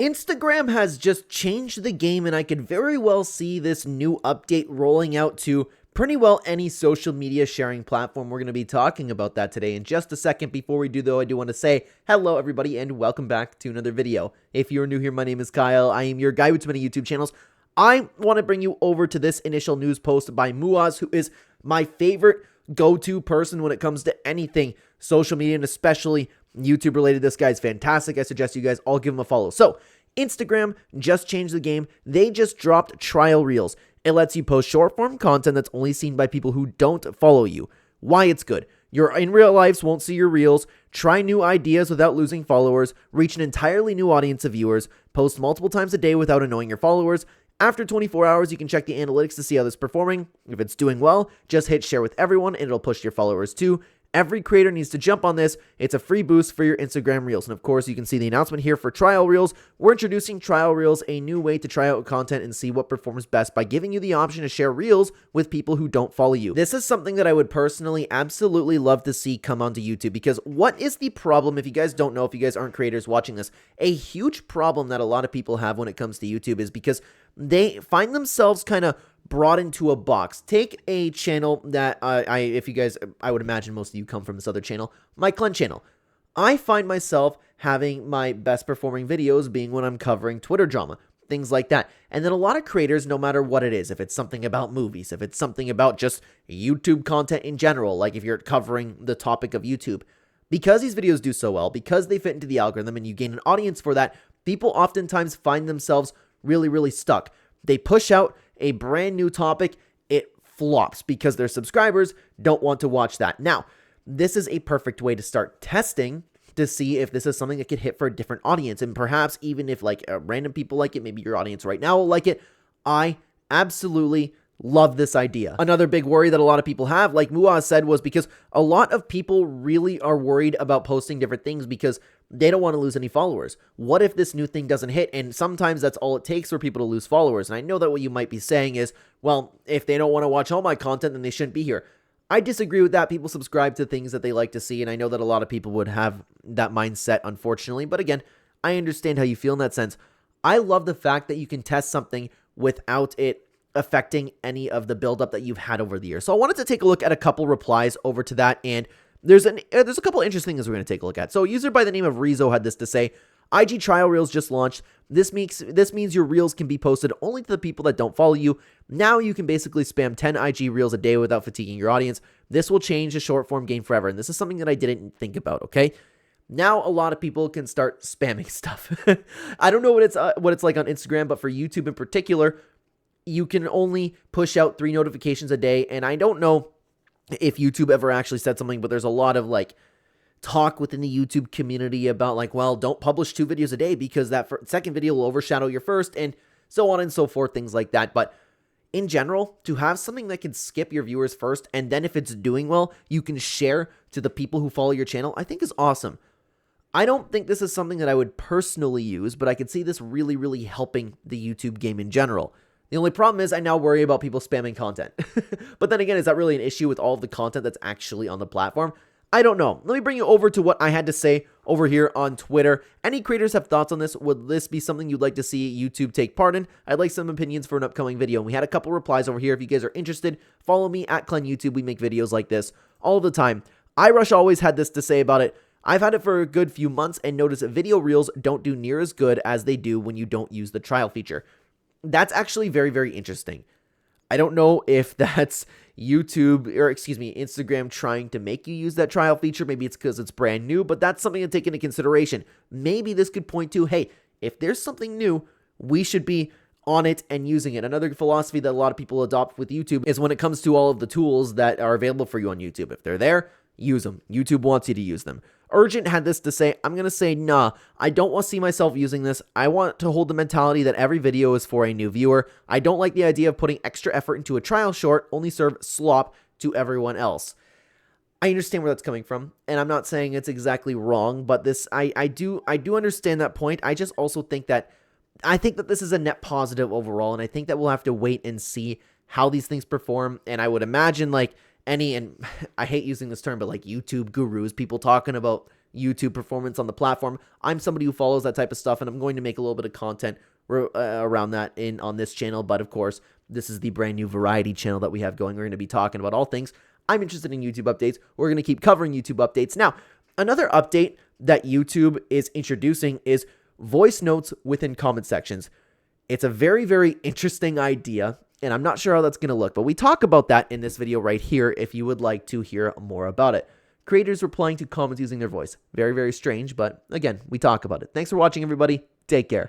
Instagram has just changed the game, and I could very well see this new update rolling out to pretty well any social media sharing platform. We're going to be talking about that today in just a second. Before we do, though, I do want to say hello, everybody, and welcome back to another video. If you're new here, my name is Kyle. I am your guy with too many YouTube channels. I want to bring you over to this initial news post by Muaz, who is my favorite go-to person when it comes to anything social media, and especially YouTube related. This guy's fantastic. I suggest you guys all give him a follow. So, Instagram just changed the game. They just dropped trial reels. It lets you post short form content that's only seen by people who don't follow you. Why it's good. Your in real lives won't see your reels, try new ideas without losing followers, reach an entirely new audience of viewers, post multiple times a day without annoying your followers. After 24 hours, you can check the analytics to see how this is performing. If it's doing well, just hit share with everyone and it'll push your followers too. Every creator needs to jump on this. It's a free boost for your Instagram Reels. And of course, you can see the announcement here for Trial Reels. We're introducing Trial Reels, a new way to try out content and see what performs best by giving you the option to share Reels with people who don't follow you. This is something that I would personally absolutely love to see come onto YouTube, because what is the problem, if you guys don't know, if you guys aren't creators watching this, a huge problem that a lot of people have when it comes to YouTube is because they find themselves kind of brought into a box. Take a channel that I would imagine most of you come from this other channel, my Clen Channel. I find myself having my best performing videos being when I'm covering Twitter drama, things like that. And then a lot of creators, no matter what it is, if it's something about movies, if it's something about just YouTube content in general, like if you're covering the topic of YouTube, because these videos do so well, because they fit into the algorithm and you gain an audience for that, people oftentimes find themselves really stuck. They push out a brand new topic, it flops because their subscribers don't want to watch that. Now, this is a perfect way to start testing to see if this is something that could hit for a different audience, and perhaps even if like random people like it, maybe your audience right now will like it. I absolutely love this idea. Another big worry that a lot of people have, like Muaz said, was because a lot of people really are worried about posting different things because they don't want to lose any followers. What if this new thing doesn't hit? And sometimes that's all it takes for people to lose followers. And I know that what you might be saying is, well, if they don't want to watch all my content, then they shouldn't be here. I disagree with that. People subscribe to things that they like to see, and I know that a lot of people would have that mindset, unfortunately. But again, I understand how you feel in that sense. I love the fact that you can test something without it affecting any of the buildup that you've had over the years. So I wanted to take a look at a couple replies over to that, and there's a couple interesting things we're going to take a look at. So a user by the name of Rezo had this to say: IG trial reels just launched. This means your reels can be posted only to the people that don't follow you. Now you can basically spam 10 IG reels a day without fatiguing your audience. This will change the short form game forever, and this is something that I didn't think about, okay? Now a lot of people can start spamming stuff. I don't know what it's like on Instagram, but for YouTube in particular, you can only push out 3 notifications a day, and I don't know if YouTube ever actually said something, but there's a lot of like talk within the YouTube community about like, well, don't publish 2 videos a day because that second video will overshadow your first, and so on and so forth, things like that. But in general, to have something that can skip your viewers first, and then if it's doing well, you can share to the people who follow your channel, I think is awesome. I don't think this is something that I would personally use, but I could see this really helping the YouTube game in general. The only problem is I now worry about people spamming content. But then again, is that really an issue with all of the content that's actually on the platform? I don't know. Let me bring you over to what I had to say over here on Twitter. Any creators have thoughts on this? Would this be something you'd like to see YouTube take part in? I'd like some opinions for an upcoming video. And we had a couple replies over here. If you guys are interested, follow me at Clen YouTube. We make videos like this all the time. iRush always had this to say about it. I've had it for a good few months and noticed that video reels don't do near as good as they do when you don't use the trial feature. That's actually very interesting. I don't know if that's Instagram trying to make you use that trial feature. Maybe it's because it's brand new, but that's something to take into consideration. Maybe this could point to, hey, if there's something new, we should be on it and using it. Another philosophy that a lot of people adopt with YouTube is when it comes to all of the tools that are available for you on YouTube. If they're there, use them. YouTube wants you to use them. Urgent had this to say: I'm going to say, nah, I don't want to see myself using this. I want to hold the mentality that every video is for a new viewer. I don't like the idea of putting extra effort into a trial short, only serve slop to everyone else. I understand where that's coming from, and I'm not saying it's exactly wrong, but this, I do understand that point. I just also think that, this is a net positive overall, and I think that we'll have to wait and see how these things perform, and I would imagine like and I hate using this term, but like YouTube gurus, people talking about YouTube performance on the platform. I'm somebody who follows that type of stuff, and I'm going to make a little bit of content around that on this channel. But of course, this is the brand new variety channel that we have going. We're going to be talking about all things. I'm interested in YouTube updates. We're going to keep covering YouTube updates. Now, another update that YouTube is introducing is voice notes within comment sections. It's a very, very interesting idea, and I'm not sure how that's going to look, but we talk about that in this video right here if you would like to hear more about it. Creators replying to comments using their voice. Very, very strange, but again, we talk about it. Thanks for watching, everybody. Take care.